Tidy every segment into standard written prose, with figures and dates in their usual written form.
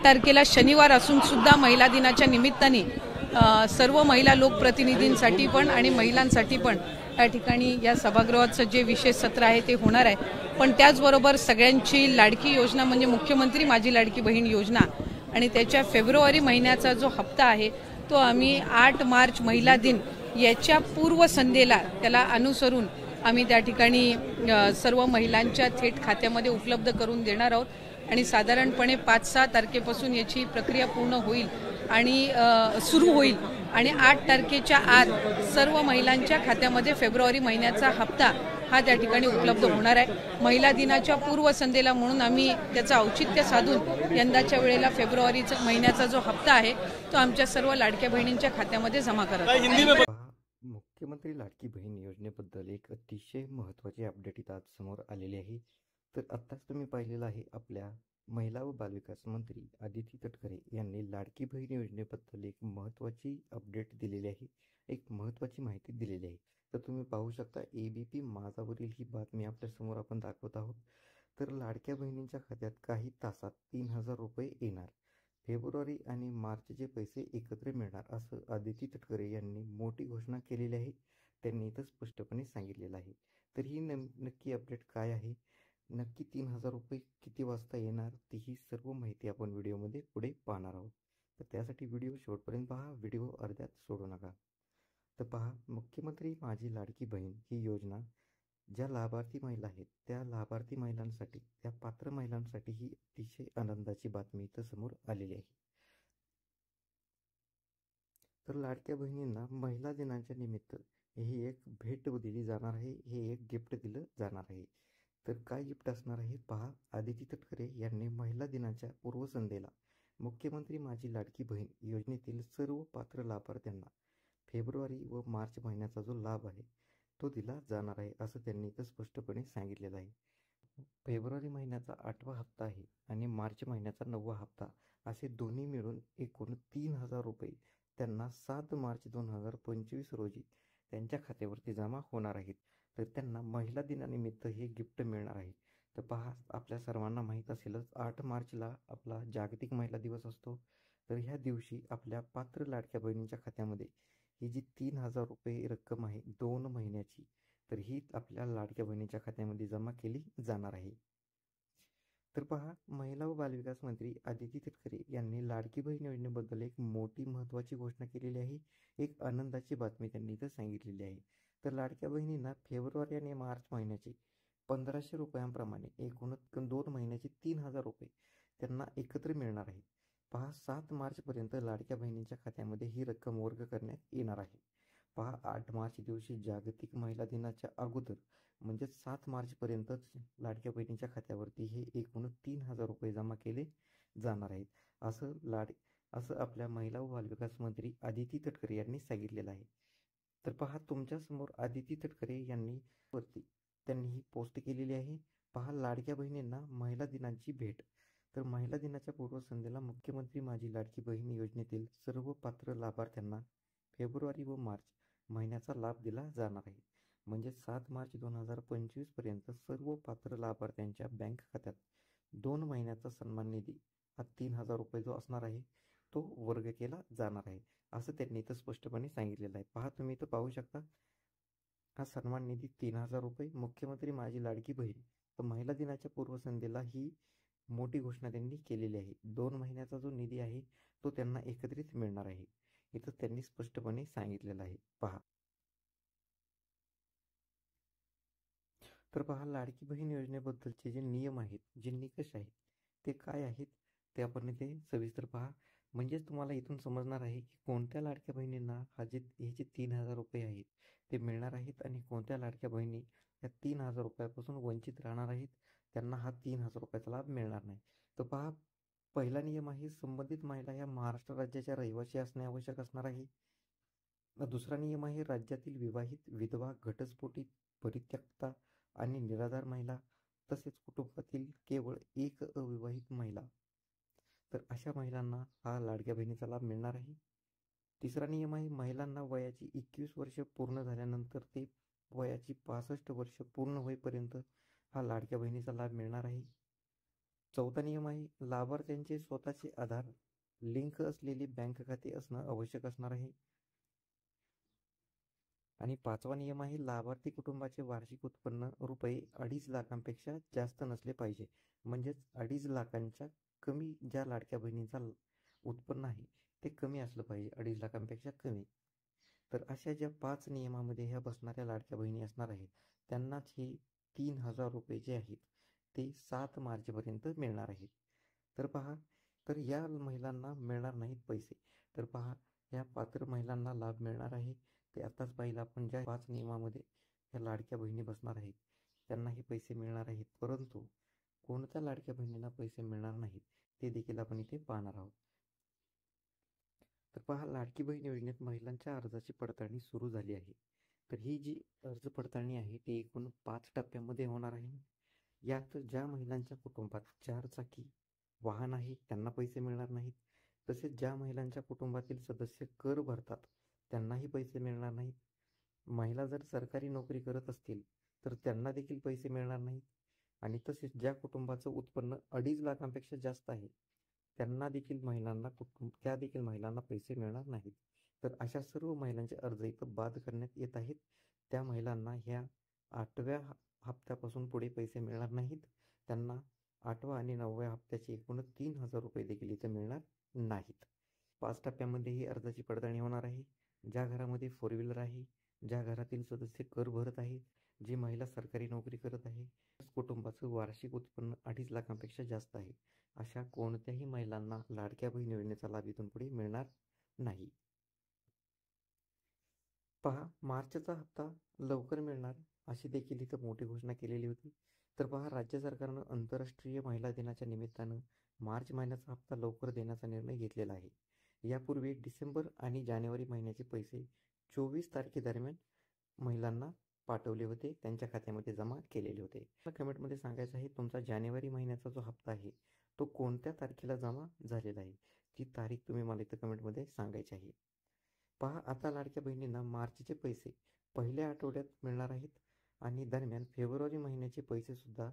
तारखेला शनिवार असून सुद्धा महिला दिनाच्या निमित्ताने सर्व महिला लोकप्रतिनिधींसाठी पण आणि महिलांसाठी पण या ठिकाणी या सभागृहाचं जे विशेष सत्र आहे ते होणार आहे। पण त्याचबरोबर सगळ्यांची लाडकी योजना म्हणजे मुख्यमंत्री माझी लाडकी बहीण योजना आणि त्याच्या फेब्रुवारी महिन्याचा जो हप्ता आहे तो आम्ही 8 मार्च महिला दिन याच्या पूर्वसंध्येला त्याला अनुसरून आम्ही त्या ठिकाणी सर्व महिलांच्या थेट खात्यामध्ये उपलब्ध करून देणार आहोत आणि साधारणपणे 5-6 तारखेपासून याची प्रक्रिया पूर्ण होईल आणि सुरू होईल आणि 8 तारखेच्या आत सर्व महिलांच्या खात्यामध्ये फेब्रुवारी महिन्याचा हप्ता हा त्या ठिकाणी उपलब्ध होणार आहे। महिला दिनाच्या पूर्वसंध्येला म्हणून आम्ही त्याचं औचित्य साधून यंदाच्या वेळेला फेब्रुवारीचा महिन्याचा जो हप्ता आहे तो आमच्या सर्व लाडक्या बहिणींच्या खात्यामध्ये जमा करत आहोत। मुख्यमंत्री लाडकी बहीण योजनेबद्दल एक अतिशय महत्त्वाची अपडेट इथं आज समोर आलेली आहे। तर आत्ताच तुम्ही पाहिलेलं आहे आपल्या महिला व बालविकास मंत्री अदिती तटकरे यांनी लाडकी बहीण योजनेबद्दल एक महत्त्वाची अपडेट दिलेली आहे, एक महत्त्वाची माहिती दिलेली आहे। तर तुम्ही पाहू शकता ABP माझावरील ही बातमी आपल्यासमोर आपण दाखवत आहोत। तर लाडक्या बहिणींच्या खात्यात काही तासात 3000 रुपये येणार, फेब्रुवारी आणि मार्चचे पैसे एकत्र मिळणार असं अदिती तटकरे यांनी मोठी घोषणा केलेली आहे। त्यांनी इथं स्पष्टपणे सांगितलेलं आहे। तर ही नक्की अपडेट काय आहे, नक्की 3000 रुपये किती वाजता येणार, ती ही सर्व माहिती आपण व्हिडिओमध्ये पुढे पाहणार आहोत। तर त्यासाठी व्हिडिओ शेवटपर्यंत पहा, व्हिडिओ अर्ध्यात सोडू नका। तर पहा, मुख्यमंत्री माझी लाडकी बहीण ही योजना ज्या लाभार्थी महिला आहेत त्या लाभार्थी महिलांसाठी, त्या पात्र महिलांसाठी ही अतिशय आनंदाची बातमी इथं समोर आलेली आहे। तर लाडक्या बहिणींना महिला दिनाच्या निमित्त ही एक भेट दिली जाणार आहे, हे एक गिफ्ट दिलं जाणार आहे। तर काय गिफ्ट असणार आहे पहा। अदिती तटकरे यांनी महिला दिनाच्या पूर्वसंध्येला मुख्यमंत्री माझी लाडकी बहीण योजनेतील सर्व पात्र लाभार्थ्यांना फेब्रुवारी व मार्च महिन्याचा जो लाभ आहे तो दिला जाणार आहे असं त्यांनी इथं स्पष्टपणे सांगितलेलं आहे। फेब्रुवारी महिन्याचा 8वा हप्ता आहे आणि मार्च महिन्याचा 9वा हप्ता असे दोन्ही मिळून एकूण 3000 रुपये त्यांना 7 मार्च 2025 रोजी त्यांच्या खात्यावरती जमा होणार आहेत। तर त्यांना महिला दिनानिमित्त हे गिफ्ट मिळणार आहे। तर पहा, आपल्या सर्वांना माहीत असेलच 8 मार्चला आपला जागतिक महिला दिवस असतो। तर ह्या दिवशी आपल्या पात्र लाडक्या बहिणींच्या खात्यामध्ये ही जी 3000 रुपये रक्कम आहे 2 महिन्याची, तर ही आपल्या लाडक्या बहिणीच्या खात्यामध्ये जमा केली जाणार आहे। तर पहा, महिला व बालविकास मंत्री अदिती तटकरे यांनी लाडकी बहीण योजनेबद्दल एक मोठी महत्त्वाची घोषणा केलेली आहे, एक आनंदाची बातमी त्यांनी इथं सांगितलेली आहे। तर लाडक्या बहिणींना फेब्रुवारी आणि मार्च महिन्याचे 1500 रुपयांप्रमाणे एकूण 2 महिन्याचे 3000 रुपये त्यांना एकत्र मिळणार आहेत। पहा, 7 मार्चपर्यंत लाडक्या बहिणींच्या खात्यामध्ये ही रक्कम वर्ग करण्यात येणार आहे। पहा, 8 मार्च दिवशी जागतिक महिला दिनाच्या अगोदर म्हणजे 7 मार्चपर्यंतच लाडक्या बहिणीच्या खात्यावरती हे एकूण 3000 रुपये जमा केले जाणार आहेत असं आपल्या महिला व बालविकास मंत्री अदिती तटकरे यांनी सांगितलेलं आहे। तर पहा, तुमच्यासमोर अदिती तटकरे यांनी ही पोस्ट केलेली आहे। पहा, लाडक्या बहिणींना महिला दिनाची भेट। तर महिला दिनाच्या पूर्वसंध्येला मुख्यमंत्री माझी लाडकी बहीण योजनेतील सर्व पात्र लाभार्थ्यांना फेब्रुवारी व मार्च महिन्याचा लाभ दिला जाणार आहे। म्हणजे 7 मार्च 2025 पर्यंत सर्व पात्र लाभार्थ्यांच्या बँक खात्यात 2 महिन्याचा सन्मान निधी हा 3000 रुपये जो असणार आहे तो वर्ग केला जाणार आहे असं त्यांनी इथं स्पष्टपणे सांगितलेलं आहे। पहा, तुम्ही इथं पाहू शकता हा सन्मान निधी 3000 रुपये मुख्यमंत्री माझी लाडकी बहीण। तर महिला दिनाच्या पूर्वसंध्येला ही मोठी घोषणा त्यांनी केलेली आहे। 2 महिन्याचा जो निधी आहे तो त्यांना एकत्रित मिळणार आहे, इथं त्यांनी स्पष्टपणे सांगितलेलं आहे। पहा, तर पहा, लाडकी बहीण योजनेबद्दलचे जे नियम आहेत, जे निकष आहेत ते काय आहेत ते आपण इथे सविस्तर पहा। म्हणजेच तुम्हाला इथून समजणार आहे की कोणत्या लाडक्या बहिणींना हे जे 3000 रुपये आहेत ते मिळणार आहेत आणि कोणत्या लाडक्या बहिणी या 3000 रुपयापासून वंचित राहणार आहेत, त्यांना हा 3000 रुपयाचा लाभ मिळणार नाही। तर पहा, पहिला नियम आहे संबंधित महिला या महाराष्ट्र राज्याच्या रहिवासी असणे आवश्यक असणार आहे। दुसरा नियम आहे राज्यातील विवाहित, विधवा, घटस्फोटित, परित्यक्ता आणि निराधार महिला तसेच कुटुंबातील केवळ एक अविवाहित महिला, तर अशा महिलांना हा लाडक्या बहिणीचा लाभ मिळणार आहे। तिसरा नियम आहे महिलांना वयाची 21 वर्ष पूर्ण झाल्यानंतर ते वयाची 65 वर्ष पूर्ण होईपर्यंत हा लाडक्या बहिणीचा लाभ मिळणार आहे। चौथा नियम आहे, लाभार्थ्यांचे स्वतःचे आधार लिंक असलेले बँक खाते असणं आवश्यक असणार आहे. आणि पाचवा नियम आहे, लाभार्थी कुटुंबाचे वार्षिक उत्पन्न रुपये 2.5 लाखांपेक्षा जास्त नसले पाहिजे. म्हणजेच 2.5 लाखांच्या कमी ज्या लाडक्या बहिणींचा उत्पन्न आहे ते कमी असलं पाहिजे, 2.5 लाखांपेक्षा कमी. तर अशा ज्या 5 नियमामध्ये ह्या बसणाऱ्या लाडक्या बहिणी असणार आहेत, त्यांनाच हे 3,000 रुपये जे आहेत ते 7 मार्चपर्यंत मिळणार आहेत. तर पहा, तर या महिलांना मिळणार नाहीत पैसे. तर पहा, या पात्र महिलांना लाभ मिळणार आहे ते आताच पाहिलं आपण, ज्या 5 नियमामध्ये ह्या लाडक्या बहिणी बसणार आहेत त्यांना हे पैसे मिळणार आहेत. परंतु कोणत्या लाडक्या बहिणींना पैसे मिळणार नाहीत ते देखील आपण इथे पाहणार आहोत. तर पहा, लाडकी बहीण योजनेत महिलांच्या अर्जाची पडताळणी सुरू झाली आहे. तर ही जी अर्ज पडताळणी आहे ती एकूण 5 टप्प्यामध्ये होणार आहे. यात ज्या महिलांच्या कुटुंबात 4 चाकी वाहन आहे त्यांना पैसे मिळणार नाहीत. तसेच ज्या महिलांच्या कुटुंबातील सदस्य कर भरतात त्यांनाही पैसे मिळणार नाहीत. महिला जर सरकारी नोकरी करत असतील तर त्यांना देखील पैसे मिळणार नाहीत. आणि तसेच ज्या कुटुंबाचं उत्पन्न 2.5 लाखांपेक्षा जास्त आहे त्यांना देखील त्या देखील महिलांना पैसे मिळणार नाहीत. तर अशा सर्व महिलांचे अर्ज इथं बाद करण्यात येत आहेत. त्या महिलांना ह्या 8व्या हप्त्यापासून पुढे पैसे मिळणार नाहीत. त्यांना 8वा आणि 9व्या हप्त्याचे एकूण 3,000 रुपये देखील इथं मिळणार नाहीत. 5 टप्प्यामध्ये ही अर्जाची पडताळणी होणार आहे. ज्या घरामध्ये 4 व्हीलर आहे, ज्या घरातील सदस्य कर भरत आहे, जी महिला सरकारी नोकरी करत आहे, कुटुंबाचं वार्षिक उत्पन्न 2.5 लाखांपेक्षा जास्त आहे, अशा कोणत्याही महिलांना लाडक्या बहीण योजनेचा लाभ इथून पुढे मिळणार नाही. पहा, मार्चचा हप्ता लवकर मिळणार अशी देखील इथं मोठी घोषणा केलेली होती. तर पहा, राज्य सरकारनं आंतरराष्ट्रीय महिला दिनाच्या निमित्तानं मार्च महिन्याचा हप्ता लवकर देण्याचा निर्णय घेतलेला आहे. यापूर्वी डिसेंबर आणि जानेवारी महिन्याचे पैसे 24 तारखेदरम्यान महिलांना पाठवले होते, त्यांच्या खात्यामध्ये जमा केलेले होते. कमेंटमध्ये सांगायचं आहे तुमचा जानेवारी महिन्याचा जो हप्ता आहे तो कोणत्या तारखेला जमा झालेला आहे, ती तारीख तुम्ही मला इथं कमेंटमध्ये सांगायची आहे. पहा, आता लाडक्या बहिणींना मार्चचे पैसे पहिल्या आठवड्यात मिळणार आहेत आणि दरम्यान फेब्रुवारी महिन्याचे पैसे सुद्धा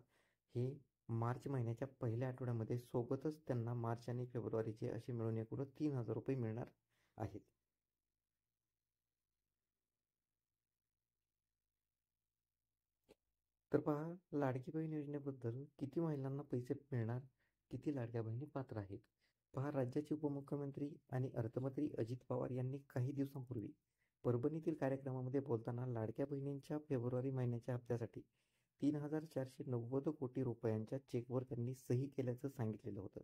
हे मार्च महिन्याच्या पहिल्या आठवड्यामध्ये सोबतच त्यांना मार्च आणि फेब्रुवारीचे असे मिळून एकूण 3,000 रुपये मिळणार आहेत. तर पहा, लाडकी बहीण योजनेबद्दल किती महिलांना पैसे मिळणार, किती लाडक्या बहिणी पात्र आहेत. पहा, राज्याचे उपमुख्यमंत्री आणि अर्थमंत्री अजित पवार यांनी काही दिवसांपूर्वी परभणीतील कार्यक्रमामध्ये बोलताना लाडक्या बहिणींच्या फेब्रुवारी महिन्याच्या हप्त्यासाठी 3,490 कोटी रुपयांच्या चेकवर त्यांनी सही केल्याचं सांगितलेलं होतं.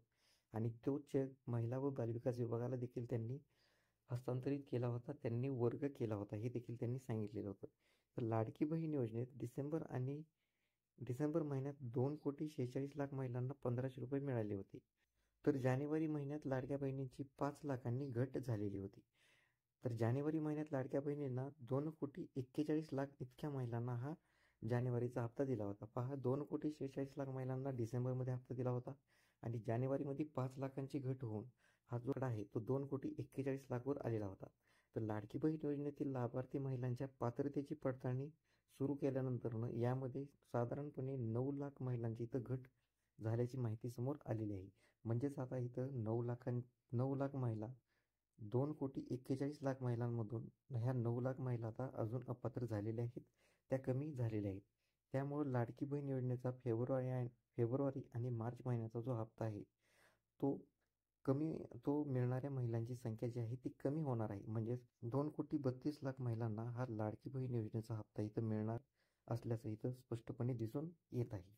आणि तो चेक महिला व बालविकास विभागाला देखील त्यांनी हस्तांतरित केला होता, त्यांनी वर्ग केला होता, हे देखील त्यांनी सांगितलेलं होतं. तर लाडकी बहीण योजनेत डिसेंबर महिन्यात 2,46,00,000 महिलांना 1,500 रुपये मिळाले होते. तर जानेवारी महिन्यात लाडक्या बहिणींची 5 लाखांनी घट झालेली होती. तर जानेवारी महिन्यात लाडक्या बहिणींना 2,41,00,000 इतक्या महिलांना हा जानेवारीचा हप्ता दिला होता. पहा, 2,46,00,000 महिलांना डिसेंबरमध्ये हप्ता दिला होता आणि जानेवारीमध्ये 5 लाखांची घट होऊन हा जो आहे तो 2,41,00,000 वर आलेला होता. तर लाडकी बहीण योजनेतील लाभार्थी महिलांच्या पात्रतेची पडताळणी सुरू केल्यानंतर यामध्ये साधारणपणे 9 लाख महिलांची इथं घट झाल्याची माहिती समोर आलेली आहे. म्हणजेच आता इथं 9 लाख महिला 2,41,00,000 महिलांमधून ह्या 9 लाख महिला आता अजून अपात्र झालेल्या आहेत, त्या कमी झालेल्या आहेत. त्यामुळे लाडकी बहीण योजनेचा फेब्रुवारी आणि मार्च महिन्याचा जो हप्ता आहे तो मिळणाऱ्या महिलांची संख्या जी आहे ती कमी होणार आहे. म्हणजेच 2,32,00,000 महिलांना हा लाडकी बहीण योजनेचा हप्ता इथं मिळणार असल्याचं इथं स्पष्टपणे दिसून येत आहे.